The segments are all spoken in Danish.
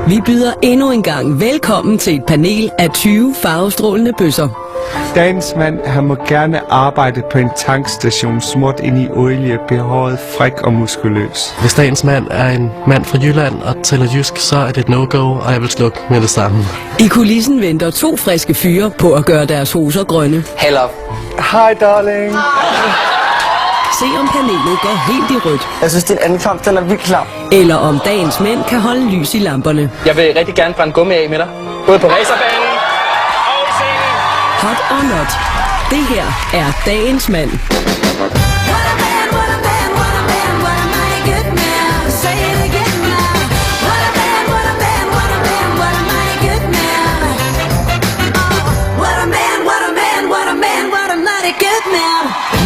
Vi byder endnu en gang velkommen til et panel af 20 farvestrålende bøsser. Dagens mand, han må gerne arbejde på en tankstation, småt ind i olie, behåret, fræk og muskuløs. Hvis dagens mand er en mand fra Jylland og taler jysk, så er det et no-go, og jeg vil slukke med det samme. I kulissen venter 2 friske fyre på at gøre deres hoser grønne. Held op. Hej, darling. Se om panelet går helt i rødt. Jeg synes, din ankomst den er vildt klam. Eller om dagens mænd kan holde lys i lamperne. Jeg vil rigtig gerne brænde gummi af med dig. Både på racerbanen og i scenen. Hot or not. Det her er dagens mand.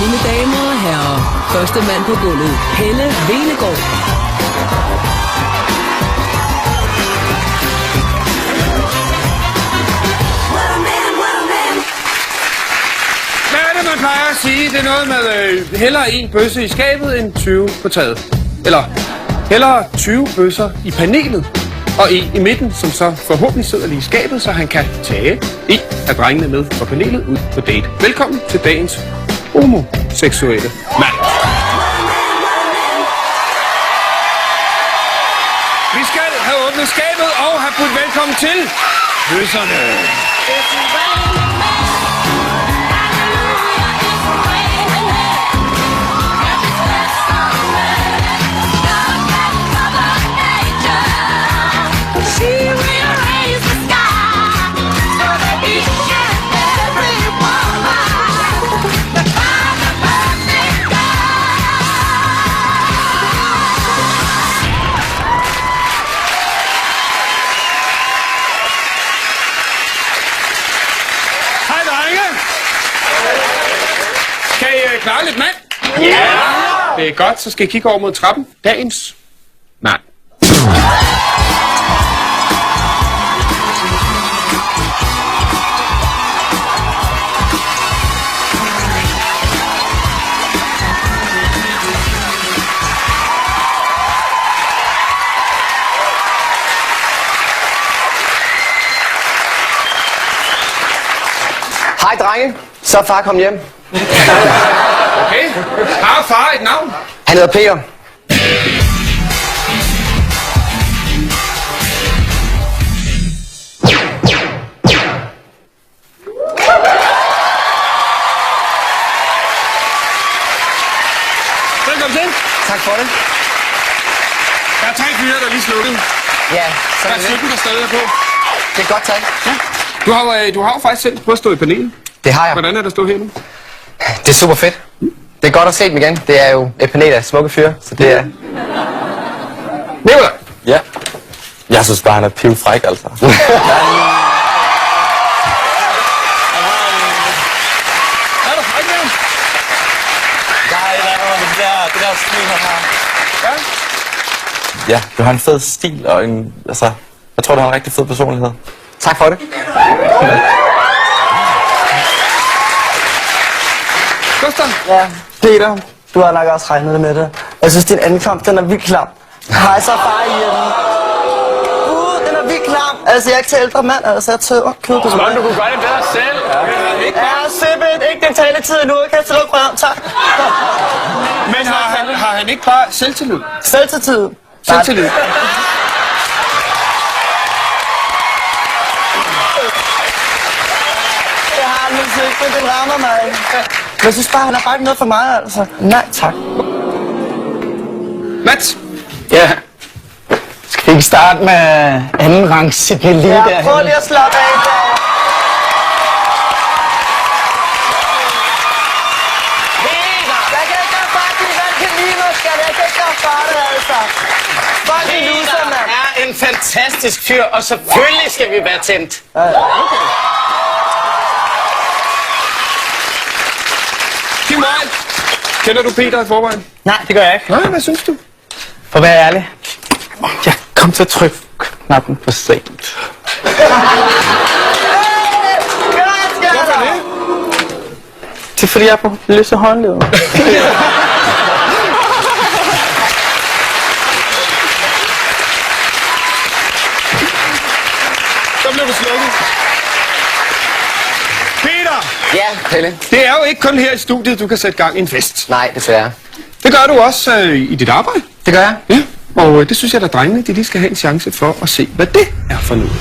Mine damer og herrer, første mand på gulvet, Helle Venegård. Hvad er det, man plejer at sige? Det er noget med hellere en bøsse i skabet end 20 på taget. Eller hellere 20 bøsser i panelet, og en i midten, som så forhåbentlig sidder lige i skabet, så han kan tage en af drengene med fra panelet ud på date. Velkommen til dagens homoseksuelle mand. Vi skal have åbnet skabet og have budt velkommen til bøsserne. Klare lidt mand? Ja! Yeah. Det er godt, så skal I kigge over mod trappen. Dagens mand. Hej drenge, så er far kommet hjem. Okay. Har far et navn? Han hedder Peter. Velkommen til. Tak for det. Der er 3 fyre, der lige sluttede. Ja, så Der er 17, der stadig er på. det er godt tak. Ja. Du har jo faktisk selv prøvet at stå i panelet. Det har jeg. Hvordan er det at stå her nu? Det er super fedt. Det er godt at se dem igen. Det er jo et panel af smukke fyre, så det er... Nikolaj! Ja. Jeg synes bare, han er pivfræk, altså. Er du fræk med ham? Nej, det der stil, han har. Ja. Ja, du har en fed stil og en... Altså, jeg tror, du har en rigtig fed personlighed. Tak for det. Gustav? Ja, Peter, du har nok også regnet med det. Jeg synes, din ankomst, den er vildt klam. Hej så far hjemme. Den er vildt klam. Altså, jeg er ikke til ældre mand, altså jeg tøver. Kød på Du kunne gøre det bedre selv. Ja, simpelthen ikke den taletid endnu. Kan jeg til lukke røven? Tak. Men har han ikke bare selvtillid? Selvtid. Selvtillid. Jeg har musik, den rammer mig. Men jeg synes bare, han har bare ikke noget for mig, altså. Nej, tak. Mats? Ja. Skal vi ikke starte med anden rangs Sydney Lee Ja, derhen? prøv lige at slappe af der. Jeg kan ikke gøre far til, hvad det kan lide mig, skat. Jeg kan ikke gøre far det, altså. Fuck en loser, mand. er en fantastisk fyr, og selvfølgelig skal vi være tændt. Kim Weil. Kender du Peter i forvejen? Nej, det gør jeg ikke. Nej, hvad synes du? For at være ærlig, jeg kom til at trykke knappen for sent. Hvorfor det? Det er fordi, jeg er på løse håndled. du slukket. Peter! Ja, Pelle. Det er jo ikke kun her i studiet, du kan sætte gang i en fest. Nej, desværre. Det gør du også i dit arbejde. Det gør jeg. Ja, og det synes jeg, at drengene de lige skal have en chance for at se, hvad det er for noget.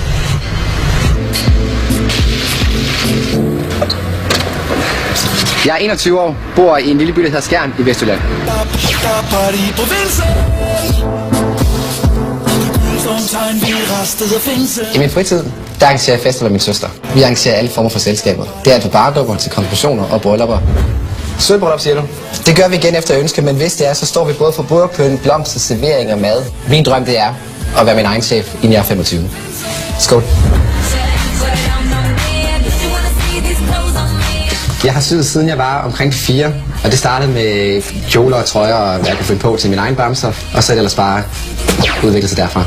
Jeg er 21 år, bor i en lille by, der hedder Skjern i Vestjylland. I min fritid, der arrangerer jeg fester med min søster. Vi arrangerer alle former for selskaber. Det er fra bardukker til konfirmationer og bryllupper. Sølvbryllup, siger du? Det gør vi igen efter ønske, men hvis det er, så står vi både for bordpynt, blomster, servering og mad. Min drøm, det er at være min egen chef, inden jeg er 25. Skål. Jeg har syet siden jeg var omkring 4, og det startede med kjoler og trøjer, og hvad jeg kunne finde på til min egen bamser, og så er det ellers bare udviklet sig derfra.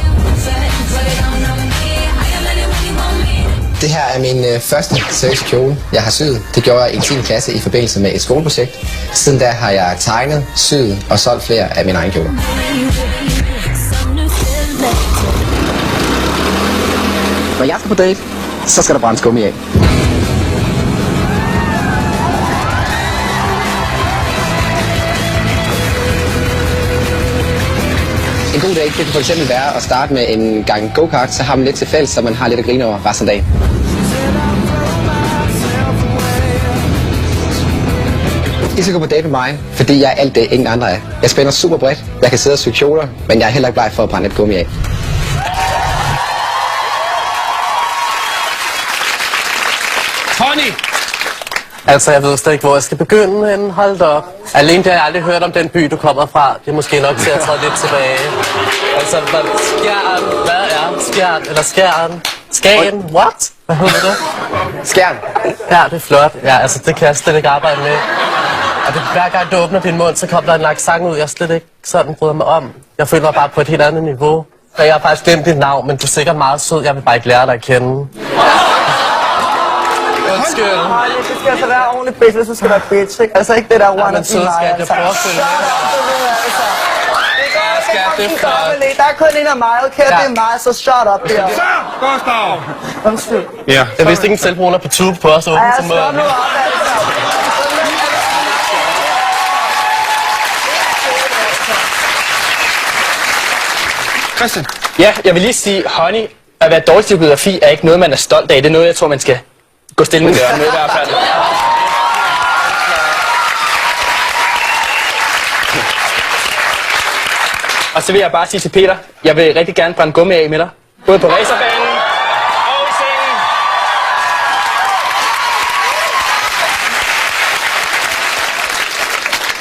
Det her er min første seriøse kjole, jeg har syet. Det gjorde jeg i 10. klasse i forbindelse med et skoleprojekt. Siden da har jeg tegnet, syet og solgt flere af mine egne kjoler. Når jeg skal på date, så skal der brændes gummi af. En god dag, det kan for eksempel være at starte med en gang go-kart, så har man lidt til fælles, så man har lidt at grine over resten af dagen. I skal gå på date med mig, fordi jeg er alt det, ingen andre er. Jeg spænder super bredt, jeg kan sidde og sy kjoler, men jeg er heller ikke bleg for at brænde et gummi af. Honey! Altså, jeg ved slet ikke, hvor jeg skal begynde hen. Hold da op. Alene det har jeg aldrig hørt om den by, du kommer fra. Det er måske nok til at træde lidt tilbage. Altså, Skjern, hvad er Skjern? Eller Skjern? Skagen? What? Hvad hedder det? Skjern. Ja, det er flot. Ja, altså, det kan jeg slet ikke arbejde med. Og det, hver gang du åbner din mund, så kommer der en accent ud, jeg slet ikke sådan bryder mig om. Jeg føler mig bare på et helt andet niveau. Og jeg har faktisk glemt dit navn, men du er sikkert meget sød. Jeg vil bare ikke lære dig at kende. Undskyld. Nej, det skal altså være ordentligt bitch, så skal der bitch, ikke? Altså ikke det der one men sød skat, jeg prøver at følge med. Der er kun en af mig, okay? Det er mig, så shut up der. Så, Gustav! Undskyld. Ja. Jeg vidste ikke en selvbruner på tube på os åbent Ja, til stop møden. nu op, altså. Christian. Ja, jeg vil lige sige, honey, at være dårlig til geografi er ikke noget, man er stolt af. Det er noget, jeg tror, man skal gå stille med døren med i hvert fald. Og så vil jeg bare sige til Peter, jeg vil rigtig gerne brænde gummi af med dig. Både på racerbanen og i sengen.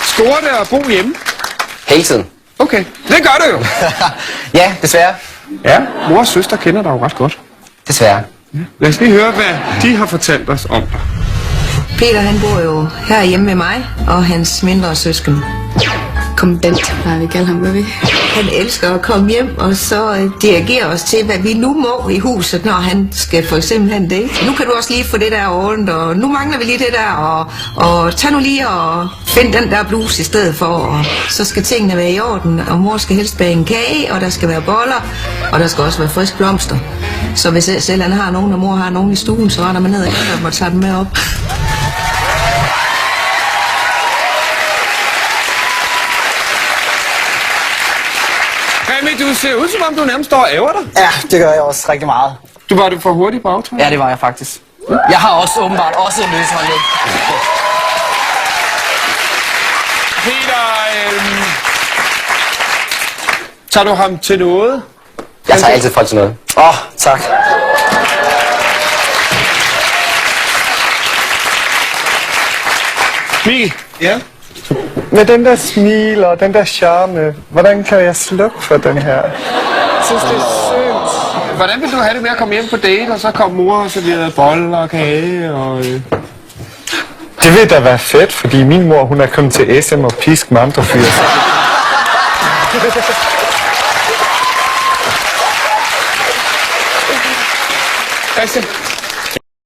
Scorer det at bo hjemme? Hele tiden. Okay, det gør det jo. Ja, desværre. Ja, mor og søster kender dig jo ret godt. Desværre. Lad os lige høre, hvad de har fortalt os om dig. Peter han bor jo herhjemme med mig og hans mindre søsken. Kommandant, plejer vi kalde ham, hvad vi? Han elsker at komme hjem og så dirigere os til, hvad vi nu må i huset, når han skal for eksempel have en date. Nu kan du også lige få det der ordentligt, og nu mangler vi lige det der, og tag nu lige og find den der bluse i stedet for, og så skal tingene være i orden, og mor skal helst bage en kage, og der skal være boller, og der skal også være friske blomster. Så hvis selv han har nogen, og mor har nogen i stuen, så render man ned og tager dem med op. Remi, du ser ud, som om du nærmest står og æver dig. Ja, det gør jeg også rigtig meget. Du var for hurtigt på aftræk. Ja, det var jeg faktisk. Jeg har også åbenbart også en løsholdning. Peter, tager du ham til noget? Jeg tager altid folk til noget. Tak. Mikkel? Ja? Med den der smil og den der charme, hvordan kan jeg slukke for den her? Jeg synes, det er synd. Hvordan vil du have det med at komme hjem på date, og så kom mor og serverede boller og kage og... Det vil da være fedt, fordi min mor, hun er kommet til SM og pisk med andre fyre. Christian?